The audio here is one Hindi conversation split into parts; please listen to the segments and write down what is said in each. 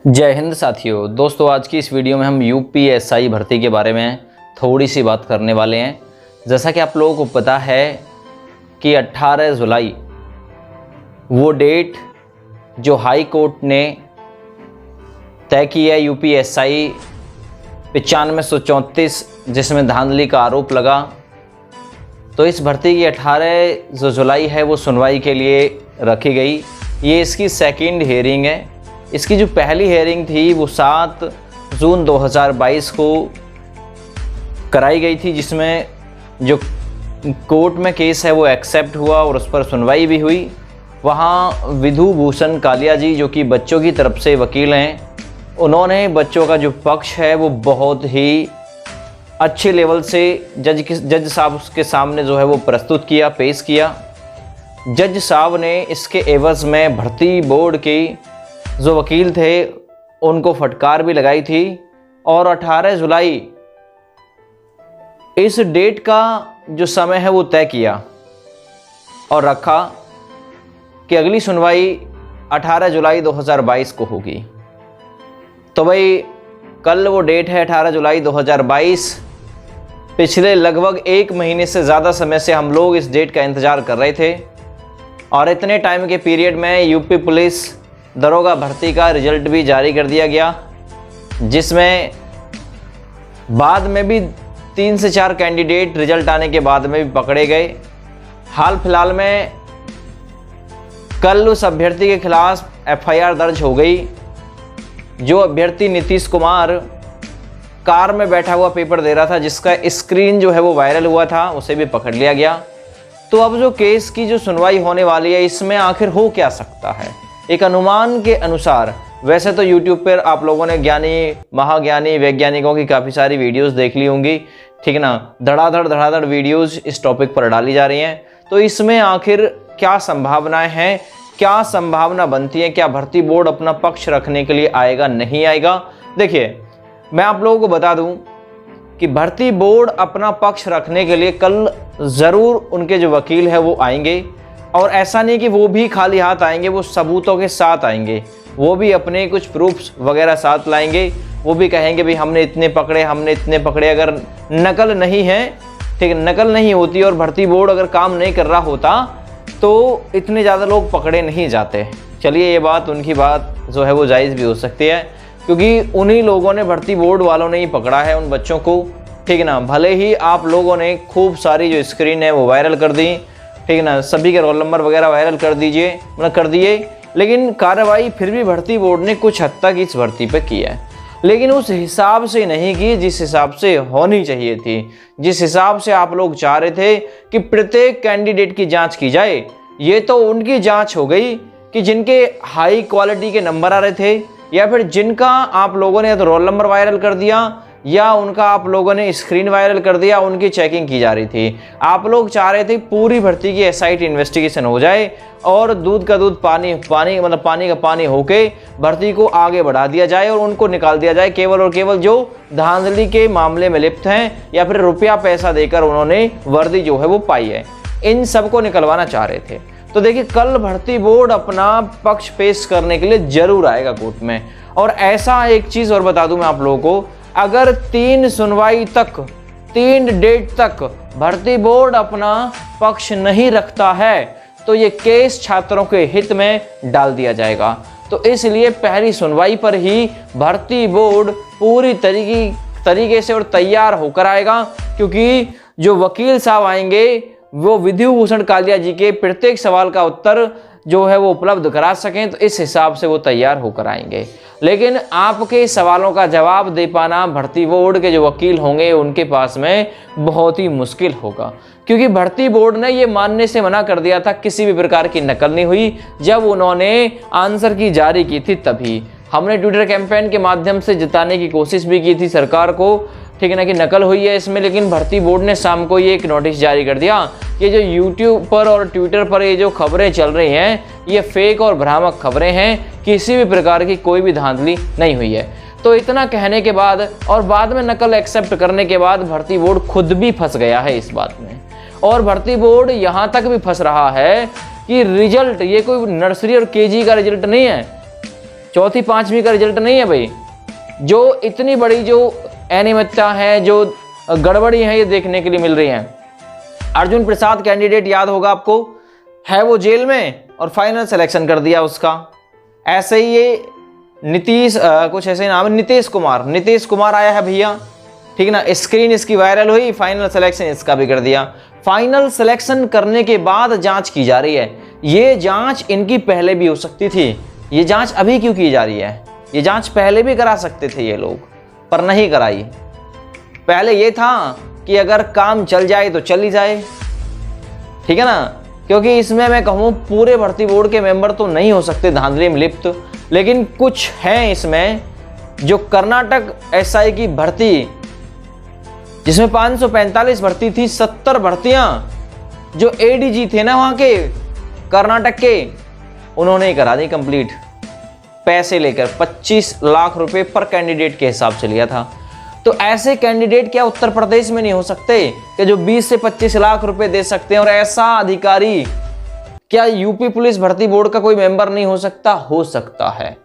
जय हिंद साथियों। दोस्तों, आज की इस वीडियो में हम यूपीएसआई भर्ती के बारे में थोड़ी सी बात करने वाले हैं। जैसा कि आप लोगों को पता है कि 18 जुलाई वो डेट जो हाई कोर्ट ने तय की है यूपीएसआई 9534 जिसमें धांधली का आरोप लगा, तो इस भर्ती की 18 जो जुलाई है वो सुनवाई के लिए रखी गई। ये इसकी सेकंड हियरिंग है। इसकी जो पहली हियरिंग थी वो 7 जून 2022 को कराई गई थी, जिसमें जो कोर्ट में केस है वो एक्सेप्ट हुआ और उस पर सुनवाई भी हुई। वहाँ विधु भूषण कालिया जी, जो कि बच्चों की तरफ से वकील हैं, उन्होंने बच्चों का जो पक्ष है वो बहुत ही अच्छे लेवल से जज साहब के सामने जो है वो प्रस्तुत किया, पेश किया। जज साहब ने इसके एवज़ में भर्ती बोर्ड की जो वकील थे उनको फटकार भी लगाई थी और 18 जुलाई इस डेट का जो समय है वो तय किया और रखा कि अगली सुनवाई 18 जुलाई 2022 को होगी। तो भाई कल वो डेट है 18 जुलाई 2022। पिछले लगभग 1 महीने से ज़्यादा समय से हम लोग इस डेट का इंतज़ार कर रहे थे और इतने टाइम के पीरियड में यूपी पुलिस दरोगा भर्ती का रिजल्ट भी जारी कर दिया गया, जिसमें बाद में भी 3 से 4 कैंडिडेट रिजल्ट आने के बाद में भी पकड़े गए। हाल फिलहाल में कल उस अभ्यर्थी के खिलाफ एफआईआर दर्ज हो गई। जो अभ्यर्थी नीतीश कुमार कार में बैठा हुआ पेपर दे रहा था, जिसका स्क्रीन जो है वो वायरल हुआ था, उसे भी पकड़ लिया गया। तो अब जो केस की जो सुनवाई होने वाली है, इसमें आखिर हो क्या सकता है। एक अनुमान के अनुसार, वैसे तो YouTube पर आप लोगों ने ज्ञानी, महाज्ञानी, वैज्ञानिकों की काफ़ी सारी वीडियोस देख ली होंगी, ठीक ना। धड़ाधड़ वीडियोस इस टॉपिक पर डाली जा रही हैं। तो इसमें आखिर क्या संभावनाएं हैं, क्या संभावना बनती है, क्या भर्ती बोर्ड अपना पक्ष रखने के लिए आएगा, नहीं आएगा। देखिए, मैं आप लोगों को बता दूं कि भर्ती बोर्ड अपना पक्ष रखने के लिए कल ज़रूर उनके जो वकील है वो आएंगे, और ऐसा नहीं कि वो भी खाली हाथ आएंगे, वो सबूतों के साथ आएंगे। वो भी अपने कुछ प्रूफ्स वगैरह साथ लाएंगे। वो भी कहेंगे भाई हमने इतने पकड़े, हमने इतने पकड़े। अगर नकल नहीं है, ठीक है, नकल नहीं होती और भर्ती बोर्ड अगर काम नहीं कर रहा होता तो इतने ज़्यादा लोग पकड़े नहीं जाते। चलिए, ये बात, उनकी बात जो है वो जायज़ भी हो सकती है, क्योंकि उन्हीं लोगों ने, भर्ती बोर्ड वालों ने ही पकड़ा है उन बच्चों को, ठीक है ना। भले ही आप लोगों ने खूब सारी जो स्क्रीन है वो वायरल कर दी, ठीक है ना, सभी के रोल नंबर वगैरह वायरल कर दीजिए, मतलब कर दिए, लेकिन कार्रवाई फिर भी भर्ती बोर्ड ने कुछ हद तक इस भर्ती पे की है, लेकिन उस हिसाब से नहीं की जिस हिसाब से होनी चाहिए थी। जिस हिसाब से आप लोग चाह रहे थे कि प्रत्येक कैंडिडेट की जांच की जाए, ये तो उनकी जांच हो गई कि जिनके हाई क्वालिटी के नंबर आ रहे थे, या फिर जिनका आप लोगों ने या तो रोल नंबर वायरल कर दिया या उनका आप लोगों ने स्क्रीन वायरल कर दिया, उनकी चेकिंग की जा रही थी। आप लोग चाह रहे थे पूरी भर्ती की एसआईटी इन्वेस्टिगेशन हो जाए और दूध का दूध, पानी मतलब पानी का पानी होके भर्ती को आगे बढ़ा दिया जाए और उनको निकाल दिया जाए, केवल और केवल जो धांधली के मामले में लिप्त हैं या फिर रुपया पैसा देकर उन्होंने वर्दी जो है वो पाई है, इन सबको निकलवाना चाह रहे थे। तो देखिए, कल भर्ती बोर्ड अपना पक्ष पेश करने के लिए जरूर आएगा कोर्ट में। और ऐसा एक चीज़ और बता दूं मैं आप लोगों को, अगर 3 सुनवाई तक, 3 डेट तक भर्ती बोर्ड अपना पक्ष नहीं रखता है तो ये केस छात्रों के हित में डाल दिया जाएगा। तो इसलिए पहली सुनवाई पर ही भर्ती बोर्ड पूरी तरीके से और तैयार होकर आएगा, क्योंकि जो वकील साहब आएंगे वो विधु भूषण कालिया जी के प्रत्येक सवाल का उत्तर जो है वो उपलब्ध करा सकें, तो इस हिसाब से वो तैयार होकर आएंगे। लेकिन आपके सवालों का जवाब दे पाना भर्ती बोर्ड के जो वकील होंगे उनके पास में बहुत ही मुश्किल होगा, क्योंकि भर्ती बोर्ड ने ये मानने से मना कर दिया था किसी भी प्रकार की नकल नहीं हुई। जब उन्होंने आंसर की जारी की थी तभी हमने ट्विटर कैंपेन के माध्यम से जिताने की कोशिश भी की थी सरकार को, ठीक है ना, कि नकल हुई है इसमें। लेकिन भर्ती बोर्ड ने शाम को ये एक नोटिस जारी कर दिया कि जो यूट्यूब पर और ट्विटर पर ये जो खबरें चल रही हैं ये फेक और भ्रामक खबरें हैं, किसी भी प्रकार की कोई भी धांधली नहीं हुई है। तो इतना कहने के बाद और बाद में नकल एक्सेप्ट करने के बाद भर्ती बोर्ड खुद भी फंस गया है इस बात में। और भर्ती बोर्ड यहाँ तक भी फंस रहा है कि रिजल्ट ये कोई नर्सरी और केजी का रिजल्ट नहीं है, चौथी पांचवी का रिजल्ट नहीं है भाई। जो इतनी बड़ी जो अनियमितता है, जो गड़बड़ी है, ये देखने के लिए मिल रही है। अर्जुन प्रसाद कैंडिडेट याद होगा आपको, है वो जेल में और फाइनल सिलेक्शन कर दिया उसका। ऐसे ही ये नीतीश कुछ ऐसे ही नाम है, नीतीश कुमार आया है भैया, ठीक ना। स्क्रीन इसकी वायरल हुई, फाइनल सिलेक्शन इसका भी कर दिया। फाइनल सिलेक्शन करने के बाद जांच की जा रही है। ये जांच इनकी पहले भी हो सकती थी, ये जांच अभी क्यों की जा रही है? ये जांच पहले भी करा सकते थे ये लोग, पर नहीं कराई। पहले ये था कि अगर काम चल जाए तो चली जाए, ठीक है ना। क्योंकि इसमें मैं कहूँ पूरे भर्ती बोर्ड के मेंबर तो नहीं हो सकते धांधली में लिप्त, लेकिन कुछ हैं इसमें जो कर्नाटक एसआई की भर्ती, जिसमें 545 भर्ती थी, 70 भर्तियां जो एडीजी थे ना वहां के कर्नाटक के, उन्होंने करा दी कंप्लीट, पैसे लेकर 25 लाख रुपए पर कैंडिडेट के हिसाब से लिया था। तो ऐसे कैंडिडेट क्या उत्तर प्रदेश में नहीं हो सकते कि जो 20 से 25 लाख रुपए दे सकते हैं? और ऐसा अधिकारी क्या यूपी पुलिस भर्ती बोर्ड का कोई मेंबर नहीं हो सकता? हो सकता है,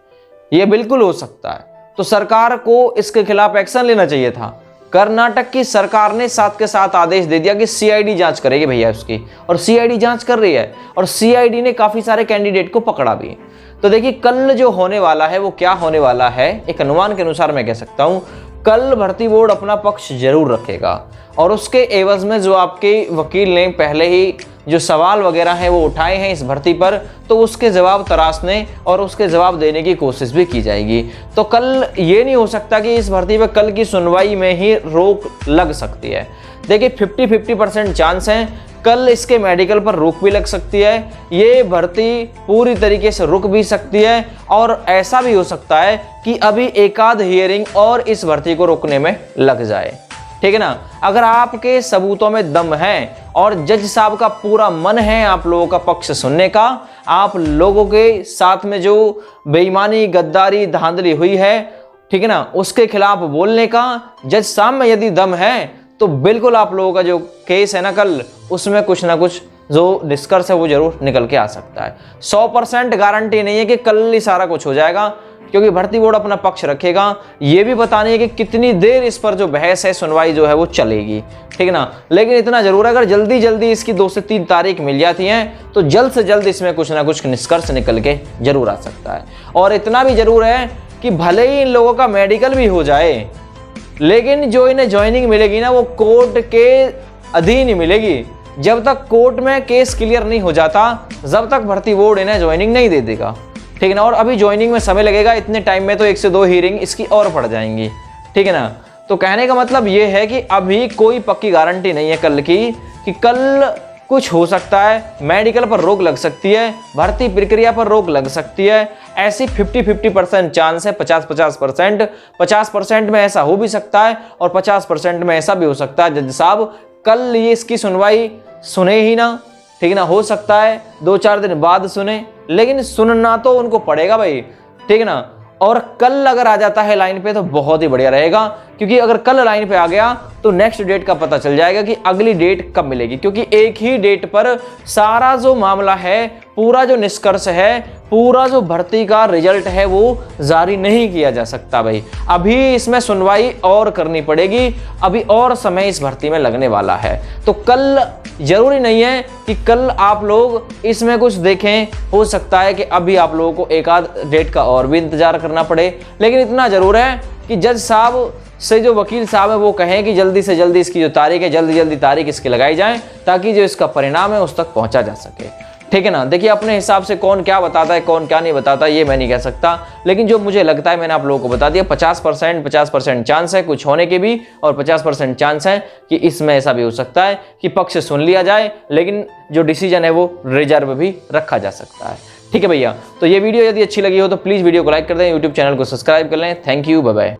यह बिल्कुल हो सकता है। तो सरकार को इसके खिलाफ एक्शन लेना चाहिए था। कर्नाटक की सरकार ने साथ के साथ आदेश दे दिया कि सीआईडी जांच करेगी भैया उसकी, और सीआईडी जांच कर रही है, और सीआईडी ने काफी सारे कैंडिडेट को पकड़ा भी। तो देखिए कल जो होने वाला है वो क्या होने वाला है, एक अनुमान के अनुसार मैं कह सकता हूं कल भर्ती बोर्ड अपना पक्ष जरूर रखेगा, और उसके एवज में जो आपके वकील ने पहले ही जो सवाल वगैरह हैं वो उठाए हैं इस भर्ती पर, तो उसके जवाब तराशने और उसके जवाब देने की कोशिश भी की जाएगी। तो कल ये नहीं हो सकता कि इस भर्ती पर कल की सुनवाई में ही रोक लग सकती है। देखिए 50-50% चांस हैं कल इसके मेडिकल पर रोक भी लग सकती है, ये भर्ती पूरी तरीके से रुक भी सकती है, और ऐसा भी हो सकता है कि अभी एकाध हियरिंग और इस भर्ती को रोकने में लग जाए, ठीक है ना। अगर आपके सबूतों में दम है और जज साहब का पूरा मन है आप लोगों का पक्ष सुनने का, आप लोगों के साथ में जो बेईमानी, गद्दारी, धांधली हुई है, ठीक है ना, उसके खिलाफ बोलने का जज साहब में यदि दम है, तो बिल्कुल आप लोगों का जो केस है ना कल, उसमें कुछ ना कुछ जो निष्कर्ष है वो जरूर निकल के आ सकता है। 100% गारंटी नहीं है कि कल ही सारा कुछ हो जाएगा, क्योंकि भर्ती बोर्ड अपना पक्ष रखेगा। ये भी पता नहीं है कि कितनी देर इस पर जो बहस है, सुनवाई जो है वो चलेगी, ठीक है ना। लेकिन इतना जरूर है अगर जल्दी जल्दी इसकी 2 से 3 तारीख मिल जाती है तो जल्द से जल्द इसमें कुछ ना कुछ निष्कर्ष निकल के जरूर आ सकता है। और इतना भी जरूर है कि भले ही इन लोगों का मेडिकल भी हो जाए, लेकिन जो इन्हें ज्वाइनिंग मिलेगी ना वो कोर्ट के अधीन ही मिलेगी। जब तक कोर्ट में केस क्लियर नहीं हो जाता, जब तक भर्ती बोर्ड इन्हें ज्वाइनिंग नहीं दे देगा, ठीक है ना। और अभी ज्वाइनिंग में समय लगेगा, इतने टाइम में तो 1 से 2 हियरिंग इसकी और पड़ जाएंगी, ठीक है ना। तो कहने का मतलब ये है कि अभी कोई पक्की गारंटी नहीं है कल की, कि कल कुछ हो सकता है, मेडिकल पर रोक लग सकती है, भर्ती प्रक्रिया पर रोक लग सकती है। ऐसी 50-50% चांस है, 50-50%। 50% में ऐसा हो भी सकता है और 50% में ऐसा भी हो सकता है जज साहब कल ये इसकी सुनवाई सुने ही ना, ठीक ना। हो सकता है 2-4 दिन बाद सुने, लेकिन सुनना तो उनको पड़ेगा भाई, ठीक है ना। और कल अगर आ जाता है लाइन पे तो बहुत ही बढ़िया रहेगा, क्योंकि अगर कल लाइन पे आ गया तो नेक्स्ट डेट का पता चल जाएगा कि अगली डेट कब मिलेगी, क्योंकि एक ही डेट पर सारा जो मामला है, पूरा जो निष्कर्ष है, पूरा जो भर्ती का रिजल्ट है वो जारी नहीं किया जा सकता भाई। अभी इसमें सुनवाई और करनी पड़ेगी, अभी और समय इस भर्ती में लगने वाला है। तो कल जरूरी नहीं है कि कल आप लोग इसमें कुछ देखें, हो सकता है कि अभी आप लोगों को एक आध डेट का और भी इंतजार करना पड़े। लेकिन इतना जरूर है कि जज साहब से जो वकील साहब है वो कहें कि जल्दी से जल्दी इसकी जो तारीख है, जल्दी जल्दी तारीख इसकी लगाई जाए, ताकि जो इसका परिणाम है उस तक पहुंचा जा सके, ठीक है ना। देखिए अपने हिसाब से कौन क्या बताता है, कौन क्या नहीं बताता, ये मैं नहीं कह सकता, लेकिन जो मुझे लगता है मैंने आप लोगों को बता दिया। 50% चांस है कुछ होने के भी, और 50% चांस है कि इसमें ऐसा भी हो सकता है कि पक्ष सुन लिया जाए, लेकिन जो डिसीजन है वो रिजर्व भी रखा जा सकता है, ठीक है भैया। तो ये वीडियो यदि अच्छी लगी हो तो प्लीज़ वीडियो को लाइक कर दें, यूट्यूब चैनल को सब्सक्राइब कर लें। Thank you, bye bye.